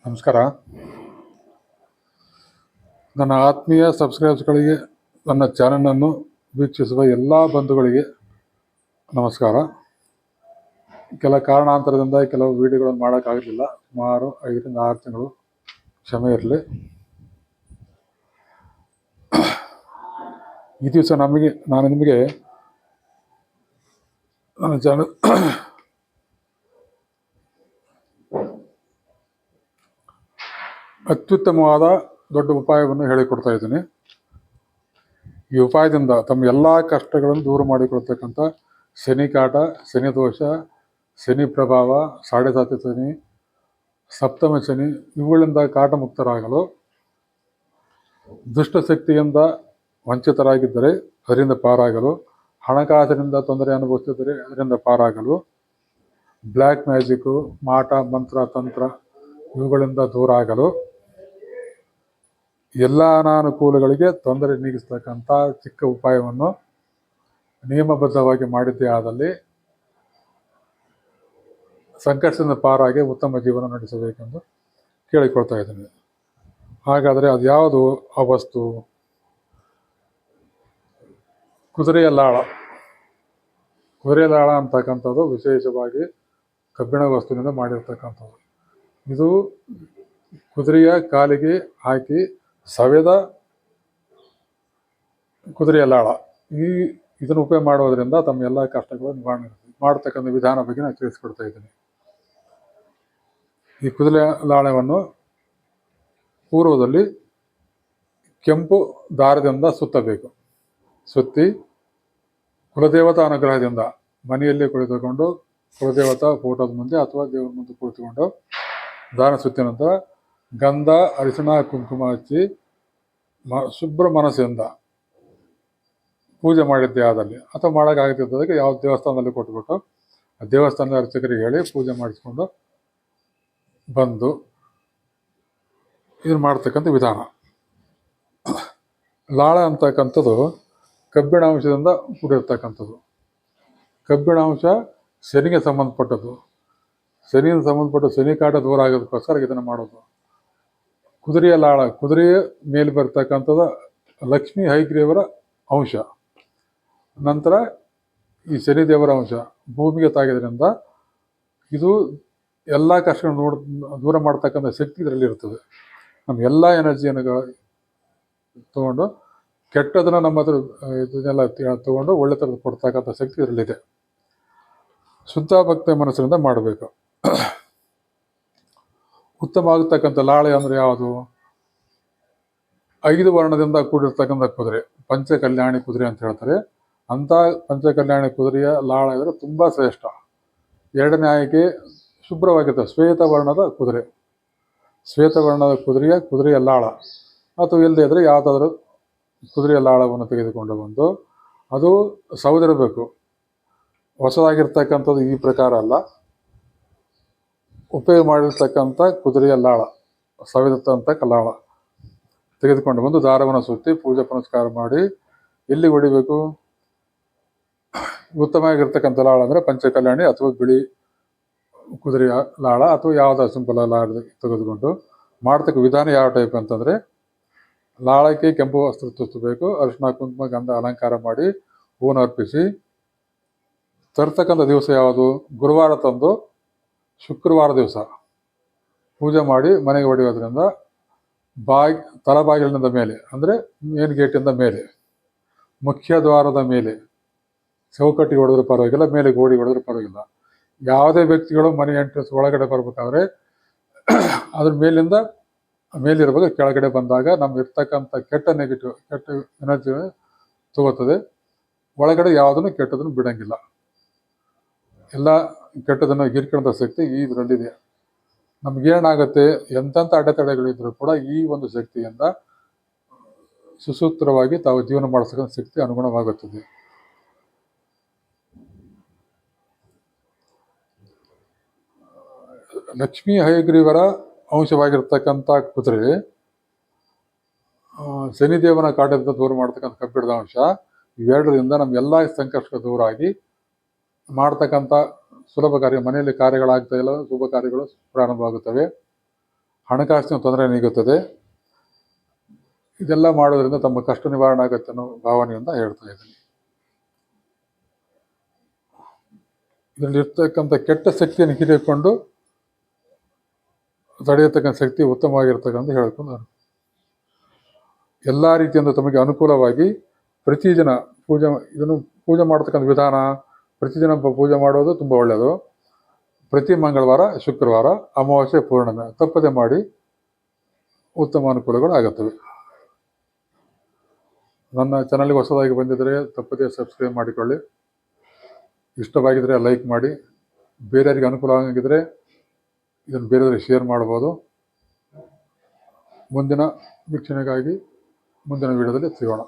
ನಮಸ್ಕಾರ. ನನ್ನ ಆತ್ಮೀಯ ಸಬ್ಸ್ಕ್ರೈಬರ್ಸ್ಗಳಿಗೆ, ನನ್ನ ಚಾನಲನ್ನು ವೀಕ್ಷಿಸುವ ಎಲ್ಲ ಬಂಧುಗಳಿಗೆ ನಮಸ್ಕಾರ. ಕೆಲ ಕಾರಣಾಂತರದಿಂದ ಕೆಲವು ವಿಡಿಯೋಗಳನ್ನು ಮಾಡೋಕ್ಕಾಗಲಿಲ್ಲ. ಸುಮಾರು 5ರಿಂದ 6 ತಿಂಗಳು ಕ್ಷಮೆ ಇರಲಿ. ಈ ದಿವಸ ನಾನು ನಿಮಗೆ ನನ್ನ ಚಾನಲ್ ಅತ್ಯುತ್ತಮವಾದ ದೊಡ್ಡ ಉಪಾಯವನ್ನು ಹೇಳಿಕೊಡ್ತಾ ಇದ್ದೀನಿ. ಈ ಉಪಾಯದಿಂದ ತಮ್ಮ ಎಲ್ಲ ಕಷ್ಟಗಳನ್ನು ದೂರ ಮಾಡಿಕೊಳ್ತಕ್ಕಂಥ ಶನಿ ಕಾಟ, ಶನಿ ದೋಷ, ಶನಿ ಪ್ರಭಾವ, 7.5 ಶನಿ, ಸಪ್ತಮ ಶನಿ ಇವುಗಳಿಂದ ಕಾಟ ಮುಕ್ತರಾಗಲು, ದುಷ್ಟಶಕ್ತಿಯಿಂದ ವಂಚಿತರಾಗಿದ್ದರೆ ಅದರಿಂದ ಪಾರಾಗಲು, ಹಣಕಾಸಿನಿಂದ ತೊಂದರೆ ಅನುಭವಿಸುತ್ತಿದ್ದರೆ ಅದರಿಂದ ಪಾರಾಗಲು, ಬ್ಲ್ಯಾಕ್ ಮ್ಯಾಜಿಕ್ಕು, ಮಾಟ, ಮಂತ್ರ, ತಂತ್ರ ಇವುಗಳಿಂದ ದೂರ ಆಗಲು, ಎಲ್ಲ ಅನಾನುಕೂಲಗಳಿಗೆ ತೊಂದರೆ ನೀಗಿಸ್ತಕ್ಕಂಥ ಚಿಕ್ಕ ಉಪಾಯವನ್ನು ನಿಯಮಬದ್ಧವಾಗಿ ಮಾಡಿದ್ದೇ ಆದಲ್ಲಿ ಸಂಕಷ್ಟದಿಂದ ಪಾರಾಗಿ ಉತ್ತಮ ಜೀವನ ನಡೆಸಬೇಕೆಂದು ಕೇಳಿಕೊಳ್ತಾ ಇದ್ದೀನಿ. ಹಾಗಾದರೆ ಅದು ಯಾವುದು ಆ ವಸ್ತು? ಕುದುರೆಯ ಲಾಳ. ಕುದುರೆಯ ಲಾಳ ಅಂತಕ್ಕಂಥದ್ದು ವಿಶೇಷವಾಗಿ ಕಬ್ಬಿಣ ವಸ್ತುವಿನಿಂದ ಮಾಡಿರ್ತಕ್ಕಂಥದ್ದು. ಇದು ಕುದುರೆಯ ಕಾಲಿಗೆ ಹಾಕಿ ಸವೆದ ಕುದುರೆಯ ಲಾಳ. ಇದನ್ನು ಉಪಯೋಗ ಮಾಡೋದರಿಂದ ತಮ್ಮ ಎಲ್ಲ ಕಷ್ಟಗಳು ನಿವಾರಣೆ ಮಾಡ್ತಕ್ಕಂಥ ವಿಧಾನ ಬಗ್ಗೆ ನಾನು ತಿಳಿಸ್ಕೊಡ್ತಾ ಇದ್ದೀನಿ. ಈ ಕುದುರೆ ಲಾಳವನ್ನು ಪೂರ್ವದಲ್ಲಿ ಕೆಂಪು ದಾರದಿಂದ ಸುತ್ತಬೇಕು. ಸುತ್ತಿ ಕುಲದೇವತಾ ಅನುಗ್ರಹದಿಂದ ಮನೆಯಲ್ಲಿ ಕುಳಿತುಕೊಂಡು ಕುಲದೇವತಾ ಫೋಟೋದ ಮುಂದೆ ಅಥವಾ ದೇವರ ಮುಂದೆ ಕುಳಿತುಕೊಂಡು ದಾರ ಸುತ್ತಿದ ನಂತರ ಗಂಧ, ಅರಿಶಿಣ, ಕುಂಕುಮ ಹಚ್ಚಿ ಶುಭ್ರ ಮನಸ್ಸಿಂದ ಪೂಜೆ ಮಾಡಿದ್ದೇ ಆದಲ್ಲಿ ಅಥವಾ ಮಾಡೋಕ್ಕಾಗದಿದ್ದದಕ್ಕೆ ಯಾವ ದೇವಸ್ಥಾನದಲ್ಲಿ ಕೊಟ್ಬಿಟ್ಟು ಆ ದೇವಸ್ಥಾನದ ಅರ್ಚಕರಿಗೆ ಹೇಳಿ ಪೂಜೆ ಮಾಡಿಸ್ಕೊಂಡು ಬಂದು ಇದನ್ನು ಮಾಡ್ತಕ್ಕಂಥ ವಿಧಾನ. ಲಾಳ ಅಂತಕ್ಕಂಥದ್ದು ಕಬ್ಬಿಣಾಂಶದಿಂದ ಕೂಡಿರ್ತಕ್ಕಂಥದ್ದು. ಕಬ್ಬಿಣಾಂಶ ಶನಿಗೆ ಸಂಬಂಧಪಟ್ಟದ್ದು. ಶನಿಯಿಂದ ಸಂಬಂಧಪಟ್ಟ ಶನಿ ಕಾಟ ದೂರ ಆಗೋದಕ್ಕೋಸ್ಕರ ಇದನ್ನು ಮಾಡೋದು. ಕುದುರೆಯ ಲಾಳ, ಕುದುರೆಯ ಮೇಲೆ ಬರ್ತಕ್ಕಂಥದ್ದು ಲಕ್ಷ್ಮೀ ಹಯಗ್ರೀವರ ಅಂಶ. ನಂತರ ಈ ಶನಿದೇವರ ಅಂಶ ಭೂಮಿಗೆ ತಾಗಿದ್ರಿಂದ ಇದು ಎಲ್ಲ ಕಷ್ಟಗಳನ್ನು ದೂರ ಮಾಡ್ತಕ್ಕಂಥ ಶಕ್ತಿ ಇದರಲ್ಲಿ ಇರ್ತದೆ. ನಮ್ಮ ಎಲ್ಲ ಎನರ್ಜಿಯನ್ನು ತಗೊಂಡು ಕೆಟ್ಟದನ್ನು ನಮ್ಮ ಹತ್ರ ಇದನ್ನೆಲ್ಲ ತಗೊಂಡು ಒಳ್ಳೆ ಥರದ ಕೊಡ್ತಕ್ಕಂಥ ಶಕ್ತಿ ಇದರಲ್ಲಿದೆ. ಶುದ್ಧ ಭಕ್ತ ಮನಸ್ಸಿನಿಂದ ಮಾಡಬೇಕು. ಉತ್ತಮ ಆಗತಕ್ಕಂಥ ಲಾಳೆ ಅಂದರೆ ಯಾವುದು? 5 ವರ್ಣದಿಂದ ಕೂಡಿರ್ತಕ್ಕಂಥ ಕುದುರೆ, ಪಂಚಕಲ್ಯಾಣಿ ಕುದುರೆ ಅಂತ ಹೇಳ್ತಾರೆ. ಅಂಥ ಪಂಚಕಲ್ಯಾಣಿ ಕುದುರೆಯ ಲಾಳ ಇದ್ರೆ ತುಂಬ ಶ್ರೇಷ್ಠ. 2ನೇ ಆಯ್ಕೆ ಶುಭ್ರವಾಗಿರ್ತದೆ, ಶ್ವೇತವರ್ಣದ ಕುದುರೆ. ಶ್ವೇತವರ್ಣದ ಕುದುರೆಯ ಲಾಳ. ಅಥವಾ ಇಲ್ಲದೆ ಇದ್ದರೆ ಯಾವುದಾದ್ರೂ ಕುದುರೆಯ ಲಾಳವನ್ನು ತೆಗೆದುಕೊಂಡು ಬಂದು ಅದು ಸೌದಿರಬೇಕು. ಹೊಸದಾಗಿರ್ತಕ್ಕಂಥದ್ದು ಈ ಪ್ರಕಾರ ಅಲ್ಲ, ಉಪಯೋಗ ಮಾಡಿರ್ತಕ್ಕಂಥ ಕುದುರೆಯ ಲಾಳ, ಸವೆದಂಥ ಲಾಳ ತೆಗೆದುಕೊಂಡು ಬಂದು ದಾರವನ್ನು ಸುತ್ತಿ ಪೂಜೆ ಪುನಸ್ಕಾರ ಮಾಡಿ ಎಲ್ಲಿ ಹೊಡಿಬೇಕು? ಉತ್ತಮವಾಗಿರ್ತಕ್ಕಂಥ ಲಾಳ ಅಂದರೆ ಪಂಚಕಲ್ಯಾಣಿ ಅಥವಾ ಬಿಳಿ ಕುದುರೆಯ ಲಾಳ ಅಥವಾ ಯಾವುದಾದ್ರು ಸಿಂಪಲ್ ಲಾಳ ತೆಗೆದುಕೊಂಡು ಮಾಡ್ತಕ್ಕ ವಿಧಾನ ಯಾವ ಟೈಪ್ ಅಂತಂದರೆ, ಲಾಳಕ್ಕೆ ಕೆಂಪು ವಸ್ತ್ರ ತುತ್ತಬೇಕು, ಅರಿಶಿಣ, ಕುಂಕುಮ, ಗಂಧ ಅಲಂಕಾರ ಮಾಡಿ ಹೂವನ್ನು ಅರ್ಪಿಸಿ ತರ್ತಕ್ಕಂಥ ದಿವಸ ಯಾವುದು? ಗುರುವಾರ ತಂದು ಶುಕ್ರವಾರ ದಿವಸ ಪೂಜೆ ಮಾಡಿ ಮನೆಗೆ ಹೊಡೆಯೋದ್ರಿಂದ ತಲಬಾಗಿಲಿನಿಂದ ಮೇಲೆ ಅಂದರೆ ಮೇನ್ ಗೇಟಿಂದ ಮೇಲೆ, ಮುಖ್ಯ ದ್ವಾರದ ಮೇಲೆ ಚೌಕಟ್ಟಿಗೆ ಹೊಡೆದ್ರೂ ಪರವಾಗಿಲ್ಲ, ಮೇಲೆ ಗೋಡಿ ಹೊಡೆದ್ರೂ ಪರವಾಗಿಲ್ಲ. ಯಾವುದೇ ವ್ಯಕ್ತಿಗಳು ಮನೆ ಎಂಟ್ರೆನ್ಸ್ ಒಳಗಡೆ ಬರಬೇಕಾದ್ರೆ ಅದ್ರ ಮೇಲಿರ್ಬೇಕು. ಕೆಳಗಡೆ ಬಂದಾಗ ನಮ್ಗೆ ಇರ್ತಕ್ಕಂಥ ಕೆಟ್ಟ ಎನರ್ಜಿ ತಗೋತದೆ. ಒಳಗಡೆ ಯಾವುದನ್ನು ಕೆಟ್ಟದನ್ನು ಬಿಡಂಗಿಲ್ಲ. ಎಲ್ಲ ಕೆಟ್ಟದನ್ನು ಹೀರ್ಕೊಳ್ಳೋ ಶಕ್ತಿ ಈ ಇದರಲ್ಲಿದೆ. ನಮಗೇನಾಗುತ್ತೆ, ಎಂತೆಂಥ ಅಡೆತಡೆಗಳಿದ್ರೂ ಕೂಡ ಈ ಒಂದು ಶಕ್ತಿಯಿಂದ ಸುಸೂತ್ರವಾಗಿ ತಾವು ಜೀವನ ಮಾಡಿಸ್ತಕ್ಕಂಥ ಶಕ್ತಿ ಅನುಗುಣವಾಗುತ್ತದೆ. ಲಕ್ಷ್ಮೀ ಹಯಗ್ರೀವರ ಅಂಶವಾಗಿರ್ತಕ್ಕಂಥ ಕುದುರೆ ಶನಿದೇವನ ಕಾಟದಿಂದ ದೂರ ಮಾಡ್ತಕ್ಕಂಥ ಕಬ್ಬಿಣದ ಅಂಶ, ಇವೆರಡರಿಂದ ನಮ್ಗೆಲ್ಲ ಸಂಕಷ್ಟ ದೂರ ಆಗಿ ಮಾಡ್ತಕ್ಕಂಥ ಸುಲಭ ಕಾರ್ಯ, ಮನೆಯಲ್ಲಿ ಕಾರ್ಯಗಳಾಗ್ತಾ ಇಲ್ಲ, ಶುಭ ಕಾರ್ಯಗಳು ಪ್ರಾರಂಭವಾಗುತ್ತವೆ. ಹಣಕಾಸಿನ ತೊಂದರೆ ನೀಗುತ್ತದೆ. ಇದೆಲ್ಲ ಮಾಡೋದ್ರಿಂದ ತಮ್ಮ ಕಷ್ಟ ನಿವಾರಣೆ ಆಗುತ್ತೆ ಅನ್ನೋ ಭಾವನೆಯಿಂದ ಹೇಳ್ತಾ ಇದ್ದೀನಿ. ಇದರಲ್ಲಿರ್ತಕ್ಕಂಥ ಕೆಟ್ಟ ಶಕ್ತಿಯನ್ನು ಹೀರಿಕೊಂಡು ತಡೆಯತಕ್ಕಂಥ ಶಕ್ತಿ ಉತ್ತಮವಾಗಿರ್ತಕ್ಕಂಥ ಹೇಳ್ಕೊಂಡು ನಾನು ಎಲ್ಲ ರೀತಿಯಿಂದ ತಮಗೆ ಅನುಕೂಲವಾಗಿ ಪ್ರತಿದಿನ ಪೂಜೆ ಮಾಡತಕ್ಕಂಥ ವಿಧಾನ, ಪ್ರತಿದಿನ ಪೂಜೆ ಮಾಡೋದು ತುಂಬ ಒಳ್ಳೆಯದು. ಪ್ರತಿ ಮಂಗಳವಾರ, ಶುಕ್ರವಾರ, ಅಮಾವಾಸ್ಯೆ, ಪೂರ್ಣಿಮೆ ತಪ್ಪದೆ ಮಾಡಿ ಉತ್ತಮ ಅನುಕೂಲಗಳು ಆಗುತ್ತವೆ. ನನ್ನ ಚಾನಲ್ಗೆ ಹೊಸದಾಗಿ ಬಂದಿದ್ದರೆ ತಪ್ಪದೆ ಸಬ್ಸ್ಕ್ರೈಬ್ ಮಾಡಿಕೊಳ್ಳಿ. ಇಷ್ಟವಾಗಿದ್ದರೆ ಲೈಕ್ ಮಾಡಿ. ಬೇರೆಯವರಿಗೆ ಅನುಕೂಲ ಆಗಿದ್ದರೆ ಇದನ್ನು ಬೇರೆಯವರಿಗೆ ಶೇರ್ ಮಾಡ್ಬೋದು. ಮುಂದಿನ ವೀಕ್ಷಣೆಗಾಗಿ ಮುಂದಿನ ವಿಡಿಯೋದಲ್ಲಿ ಸಿಗೋಣ.